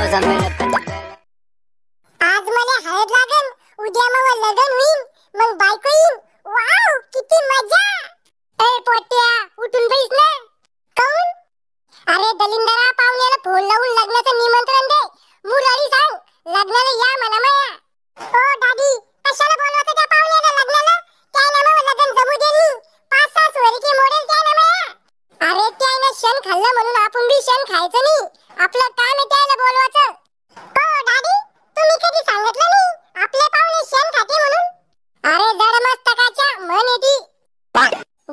आज मला हळद लागन, उद्या मला लगन होईल, मग बायको येईल. वाव, किती मजा. ए पोट्या, उठून बैस ना. काऊन? अरे दलिंदरा, पाहुण्याला फोन लावून लग्नाचं निमंत्रण दे. मुरळी सांग, लग्नाला या म्हणा माया. ओ दादी, कशाला बोलवते त्या पाहुण्याला लग्नाला? काय ना मग लग्न जमू देली. 5-6 सोयरीके मॉडेल काय ना माया. अरे त्याने शेण खाल्लं म्हणून आपण बी शेण खायचं नाही. आपलं काम आहे त्याला बोलवायचं. ओ दादी, तुम्ही कधी सांगितलं नाही आपले पाहुणे शेण खाते म्हणून? अरे जड मस्तकाच्या म्हण येती.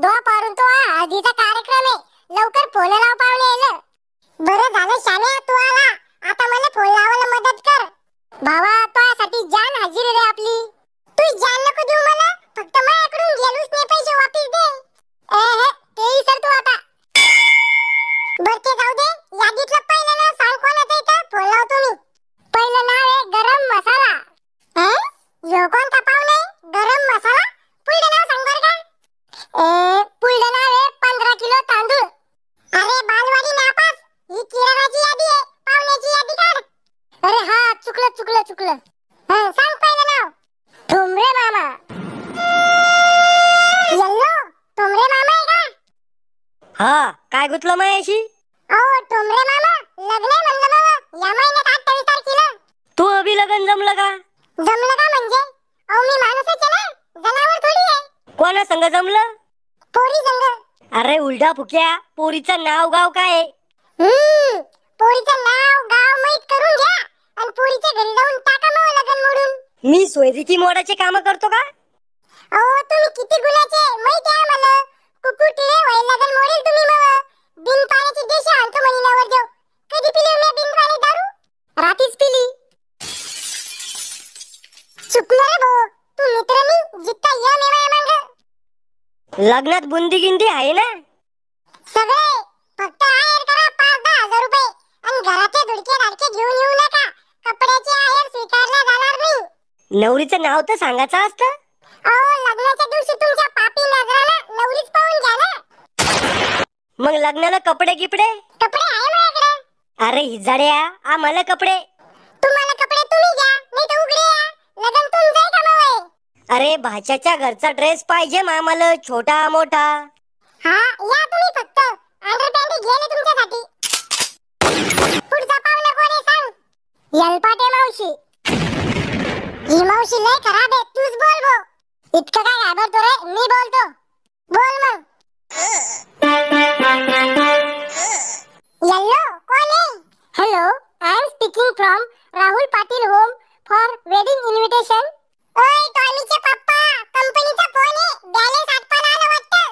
दो पारून तो हळदीचा कार्यक्रम आहे. लवकर फोन लाव पाहुणे यायला. बरं झालं शाम्या तू आला. आता मला फोन लावायला मदत कर. भावा, तुझ्यासाठी जान हाजीर रे आपली. तू जान नको देऊ मला, फक्त माझ्याकडून गेलूच नाही पैसे वापस दे. हे तेही सर तू आता. बर ते जाऊ दे. यादीतलं पहिलं नाव सांग कोणाचं इथं फोन लावतो मी. पहिलं नाव आहे गरम मसाला. यो कोणता पाहुणा आहे? गरम मसाला. पुढलं नाव सांग बरं का. पुढलं नाव आहे 15 किलो तांदूळ. अरे बालवाडी नापास, ही किराणाची यादी आहे. पाहुण्याची यादी काढ. अरे हा, चुकलं. सांग पहिलं नाव. ठोंबरे मामा. यल्लो, ठोंबरे मामा आहे का? हा, काय गुतलं मायाशी? अहो ठोंबरे मामा, लग्न आहे म्हणलं मामा, या महिन्यात 28 तारखेला. तू अभि लगन जमलं का? जमलं का म्हणजे? अहो मी माणूसच आहे ना, जनावर थोडी आहे. कोणा संग जमलं? पोरी संग. अरे उलटा फुक्या, पोरीचं नाव गाव काय आहे? पोरीचं नाव गाव माहित करून घ्या आणि पोरीच्या घरी जाऊन टाका मग लगन मोडून. मी सोयरीकी मोडाचे काम करतो का? अहो तुम्ही किती गुणाचे माहिती आहे मला. कुकुटले वय लगन मोडेल तुम्ही मग. बिन पाण्याची देशी आणतो म्हणी नवर देव. कधी पिली मी बिन पाणी दारू? रातीच पिली. चुकलं रे भाऊ, तू मित्र मी जित्ता या मे माया मांग. लग्नात बुंदी गिंदी आहे ना? सगळे फक्त आयर करा 5-10 हजार रुपये आणि घराचे धुडके धाडके घेऊन येऊ नका. कपड्याचे आयर स्वीकारला जाणार नाही. नवरीचं नाव तर सांगायचं असतं. अहो लग्नाच्या दिवशी तुमच्या पापी नजरानं नवरीच पाहून घ्या ना. मग लग्नाला कपडे गिपडे? कपडे आहे माझ्याकडे. अरे हिजाड्या, आम्हाला कपडे. तुम्हाला कपडे तुम्ही घ्या, नाही तर उघडे या. लग्न तुमचं आहे का मग? अरे भाच्याच्या घरचा ड्रेस पाहिजे मामाला, छोटा मोठा. हा या तुम्ही फक्त. अंडरपॅन्ट घेले तुमच्यासाठी. पुढचा पाहुणा कोण आहे सांग. यलपाटे मावशी. ही मावशी लय खराब आहे, तूच बोल भो. इतकं काय घाबरतो रे, मी बोलतो. बोल मग. येल्लो कोण आहे? Hello, I am speaking from Rahul Patil home for wedding invitation. ओय टॉमीचे पप्पा, कंपनीचा फोन आहे. बॅलन्स आटपायला आलं वाटतं.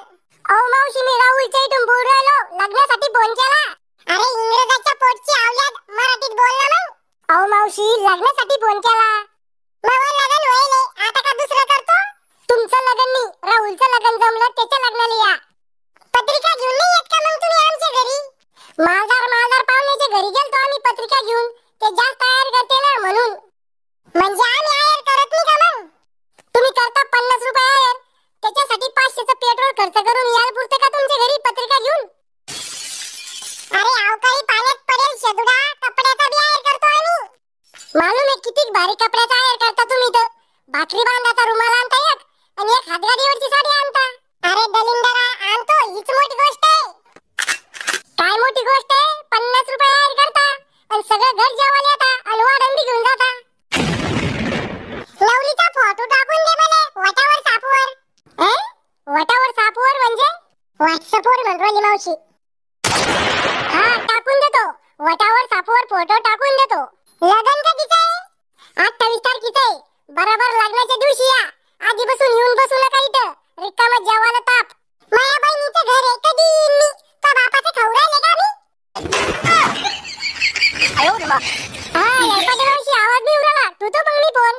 अहो मावशी, मी राहुलच्या इथून बोल राहिलो. लग्नासाठी फोन केला. अरे इंग्रजाच्या पोटची आवल्यात, मराठीत बोल ना मग. अहो मावशी, लग्नासाठी फोन केला. मग लग्न होईल, आता का दुसरं करतो? तुमचं लग्न नाही, राहुलचं लग्न जमलं, त्याच्या लग्नाला या. पत्रिका घेऊन नाही येत का मग तुम्ही आमच्या घरी? मालदार पाहुण्याच्या घरी गेलतो आम्ही पत्रिका घेऊन. ते जास्त आयर करते ना म्हणून. म्हणजे आम्ही आयर करत नाही का मग? तुम्ही करता 50 रुपये आयर, त्याच्यासाठी 500चं पेट्रोल खर्च करून याल पुरते का तुमच्या घरी पत्रिका घेऊन? अरे अवकाळी पाण्यात पडेल शेदुडा, कपड्याचा बी आयर करतो आम्ही. मालूम आहे किती भारी कपड्याचा आयर करता तुम्ही तर. भाकरी बांधाचा रुमाल आणता एक आणि एक हातगाडीवरची साडी आणता. अरे दलिंदरा, आणतो हीच मोठी गोष्ट आहे. काय मोठी गोष्ट आहे? 50 रुपये आयर करता आणि सगळं घर जेवायला येता आणि वाढण बी घेऊन जाता. नवरीचा फोटो टाकून दे मला वटावर सापवर. वटावर सापवर म्हणजे? व्हॉट्सअपवर म्हणली मावशी. हा टाकून देतो. वटावर सापवर फोटो टाकून देतो. लगन कधीचं आहे? 28 तारखेचं आहे. बरोबर लग्नाच्या दिवशी या. आधी बसून येऊन बसू नका इथं. रिकामा जेवायला ताप. माझ्या बहिणीचं घर आहे, कधी येईन मी? का बापाचं खाऊ राहिले का मी? हा यलपाटे मावशी, आवाज नाही उराला. तू तो मग मी फोन.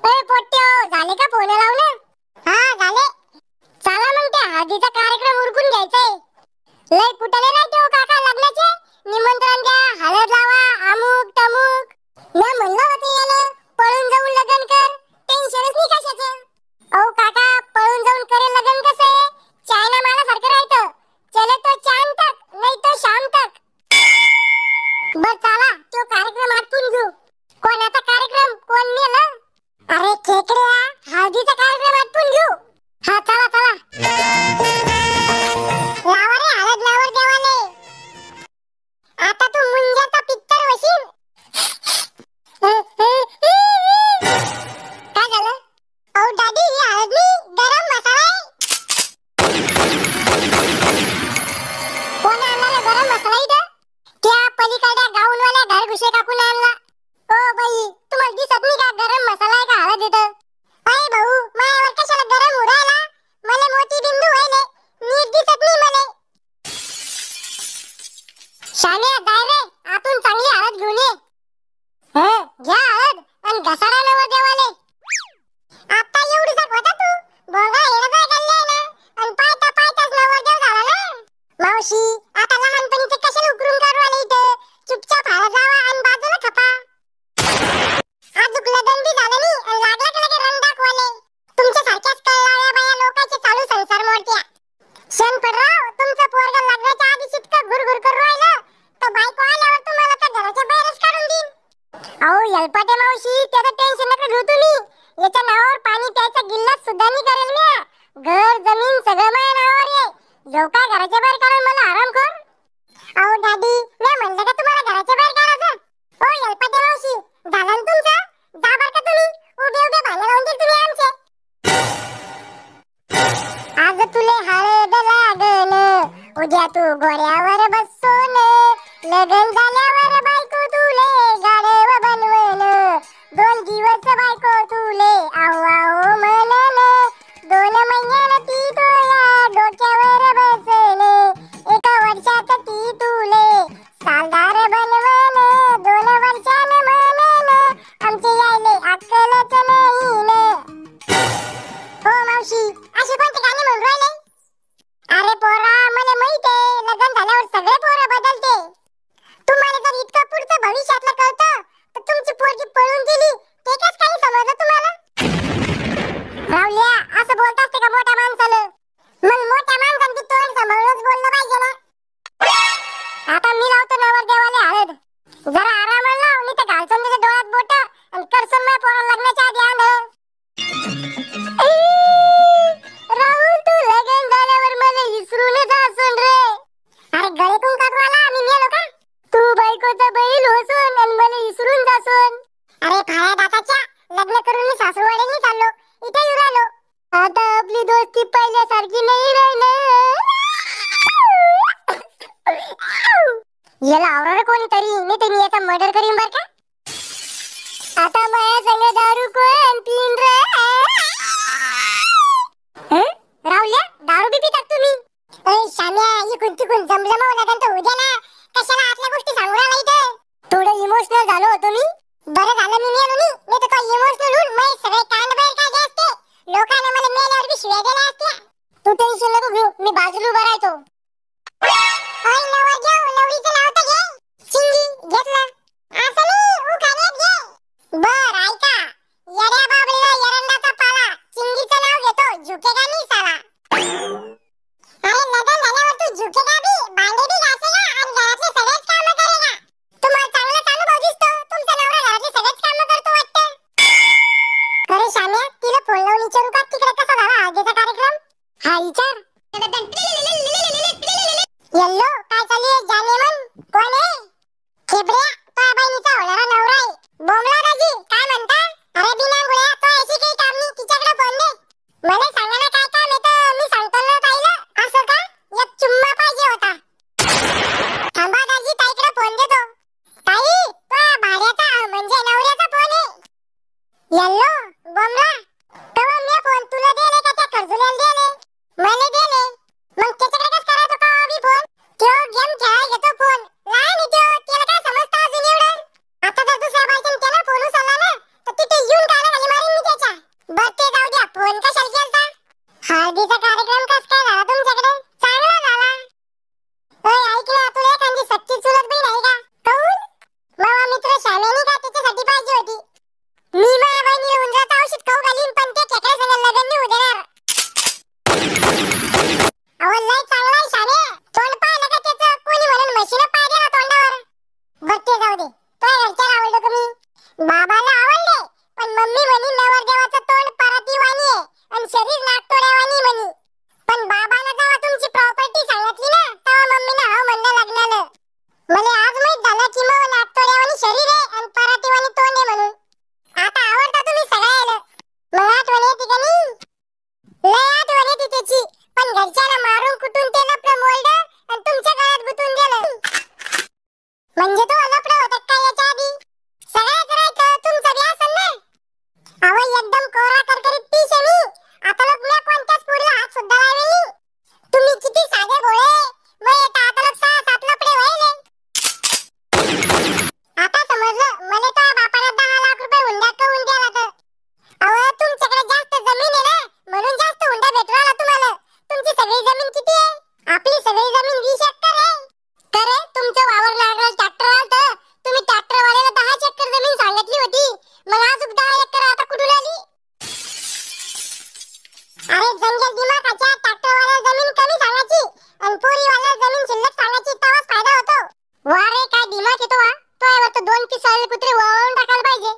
ए पोट्ट्यो, झाले का फोन लावलं? हा झाले. चला मग त्या हळदीचा कार्यक्रम उरकून घ्यायचंय. लय कुठले नाही तो काका लग्नाचे. निमंत्रण द्या, हळद लावा, अमुक तमुक. मी म्हणलं होतं याला पळून जाऊन लग्न कर. टेन्शनच नाही कशाचं. अहो काका, पळून जाऊन करे लग्न कसं आहे? चायना मालासारखं राहतं. चले तो चांद तक, नाही तो शाम तक. बर चला, तो कार्यक्रम आटपून घसारा नवर देवाले. आता एवढीसा होता तू भोंगा येडा गल्ले ना आणि पायता पायताच नवर देव झाला ना. मावशी आता लहानपणीचे कशाला उकरून काढू आले इथं. चुपचाप हाळत जावा आणि बाजूला खपा. आजूक लग्न बी झालं नाही आणि लागला का लगे रंग दाखवाले. तुमच्या सारख्याच कळलाव्या बाया लोकांचे चालू संसार मोडत्या. शन पडराव तुमचं पोरग लग्नाच्या आधी इतकं घुरघुर करू राहिलं तर बायको आल्यावर तुम्हाला तर घराच्या बाहेरच काढून देईन. अहो यलपाटे मावशी त्याचं टेन्शन नका घेऊ तुम्ही. याच्या नावावर पाणी प्यायचा गिल्लास सुद्धा नाही करेल म्या. घर जमीन सगळं माझ्या नावावर आहे. जो काय घराच्या बाहेर काढून मला आराम कर. अहो दादी म्या म्हणलं का तुम्हाला घराच्या बाहेर काढायचं. ओ यलपाटे मावशी झालं ना तुमचं. जा बर का तुम्ही. उभे उभे भांडण लावून देईल तुम्ही आमचे. आज तुले हळद लागन उद्या तू गोड्यावर बसून लगन झाल्यावर बायको तुले गाढव बनवन. 2 दिवस बायको तुले आऊ आऊ म्हणन. 2 महिन्यान ती तुया डोक्यावर बसन. 1 वर्षात ती तुले सालदार बनवन. 2 वर्षान म्हणन आमचे यायले अक्कलच नाही न. हो मावशी असे कोणते गाणे म्हणून राहिले. अरे पोरा मला माहित आहे लग्न झाल्यावर सगळे पोरं बदलते. तुम्हाला जर इतकं पुढचं भविष्यातलं कळतं तर तुमची पोरगी पळून गेली ते कसं काही समजलं तुम्हाला. रावल्या असं बोलत असते का मोठ्या माणसानं. मग मोठ्या माणसानं ती तोंड सांभाळूनच बोललं पाहिजे ना. आता मी लावतो नवर देवाले हळद. जरा आरामाला लाव नाही तर घालसून त्याच्या डोळ्यात बोट आणि करसून माझ्या पोराला लग्नाच्या आधी आंधळ. राहुल तू लगन झाल्यावर मला विसरून जासून रे. अरे गळे कोण काढवाला मी मेलो का. तू बायकोचा बैल होसून आणि मला विसरून जासून. अरे फाळ्या दाताच्या लग्न करून मी सासरवाडीने चाललो इथे येऊ राहिलो. आता आपली दोस्ती पहिल्यासारखी नाही राहिलं. याला आवरा कोणीतरी नाही तर मी याचा मर्डर करीन बर का. आता माझ्या संग दारू कोण पिन रे. रावल्या दारू बी पितात तुम्ही. ए शाम्या इकून तिकून जमजमाव लागन तर उद्या ना. कशाला आतल्या गोष्टी सांगू राहिला इथं. थोडं इमोशनल झालो होतो मी. बरं झालं मी मेलो नाही तर काय इमोशनल होऊन मी सगळे कांड बाहेर काढले असते. लोकांना मला मेल्यावर बी शिव्या दिल्या असत्या. तू टेन्शन नको घेऊ मी बाजूला उभा राहतो. ओय नवर देव नवरीचं नाव तर घे. चिंगी घेतलं. असं नाही उखाण्यात घे. बर ऐका येड्या बाबळीला एरंडाचा पाला. चिंगीचं नाव घेतो झुकेगा नाही साला. अरे लग्न झाल्यावर तू झुकेगा बी भांडे बी घासेगा आणि घरातले सगळेच कामं करेगा. तुम्हाला चांगलाच अनुभव दिसतो. तुमचा नवरा घरातले सगळेच कामं करतो वाटतं. अरे शाम्या तिला फोन लावून विचारू का तिकडे कसा झाला हळदीचा कार्यक्रम. हा विचार. येल्लो काय चालू आहे जाने मन कोण आहे. खेबऱ्या तो बहिणीचा होणारा नवरा आहे. बोमला राजी काय म्हणता. अरे बिना गुळ्या तो अशी काही काम नाही तिच्याकडे फोन दे. मला सांगा ना काय काम येतं मी सांगतो ना ताईला. असं का एक चुम्मा पाहिजे होता. थांबा दाजी ताईकडे फोन देतो. ताई तो भाड्याचा म्हणजे नवऱ्याचा फोन आहे. येल्लो बोमला तेव्हा मी फोन तुला दिले का त्या खर्जुल्याला दिले. मला दिले मग त्याच्याकडे कसं करायचो का अभी फोन. तो गेम खेळायला घेतो फोन. लहान आहे तो त्याला काय समजतं अजून एवढं. आता जर दुसऱ्या बायकोने त्याला फोन उचलला ना तर तिथे येऊन काढा खाली मारीन मी त्याच्या. बरं ते जाऊ द्या फोन कशाला केलता. हळदीचा कार्यक्रम कसा काय झाला तुमच्याकडे. चांगला झाला. ओय ऐक ना तुला एखादी सच्ची चुलत बहीण आहे का. कोण मामा मित्र श्यामेनी का त्याच्यासाठी पाहिजे होती. मी माझ्या बहिणीला उंदराचं औषध खाऊ घालीन पण ते खेकड्या संग लग्न नाही होऊ देणार. अहो लय चांगला आहे श्यामे. तोंड पाहिलं का त्याचं कोणी म्हणून म्हशीनं पाय दिला तोंडावर. बरं ते जाऊ दे. तुझ्या घरच्याला आवडलं का मी. बाबाला आवडले पण मम्मी म्हणी नवरदेवाचं तोंड परातीवाणी आहे आणि शरीर नागतोड्यावाणी म्हणी. पण बाबाला जेव्हा तुमची प्रॉपर्टी सांगितली ना तेव्हा मम्मीने हाव म्हणलं लग्नाला. मला आज माहित झालं की मग नागतोड्यावाणी शरीर आहे आणि परातीवाणी तोंड आहे म्हणून. आता आवडता तुम्ही सगळ्याला. मग आठवण येते का नाही. लय आठवण येते त्याची पण घरच्याला मारून कुटून ते लपडं मोडलं आणि तुमच्या गळ्यात गुंतून दिलं. म्हणजे तो लपडं होतं काय याच्या आधी. सगळ्याच राहायचं तुमचं बी असेल ना. अहो एकदम कोरा करकरीत पीस आहे मी. आता लोक मी कोणत्याच पोरीला हात सुद्धा लावेल नाही. तुम्ही किती साधे भोळे. मग आता लोक 6-7 लपडे व्हायले. काय दिमाग येतो हा? तो यावर तर 2 पिसाळले कुत्रे वळवून टाकायला पाहिजे.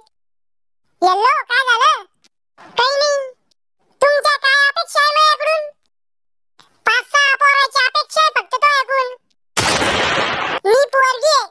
येल्लो काय झालं? काही नाही. तुमच्या काय अपेक्षा आहे माझ्याकडून? 5-6 पोराची अपेक्षा आहे फक्त तुझ्याकडून. मी पोरगी आहे.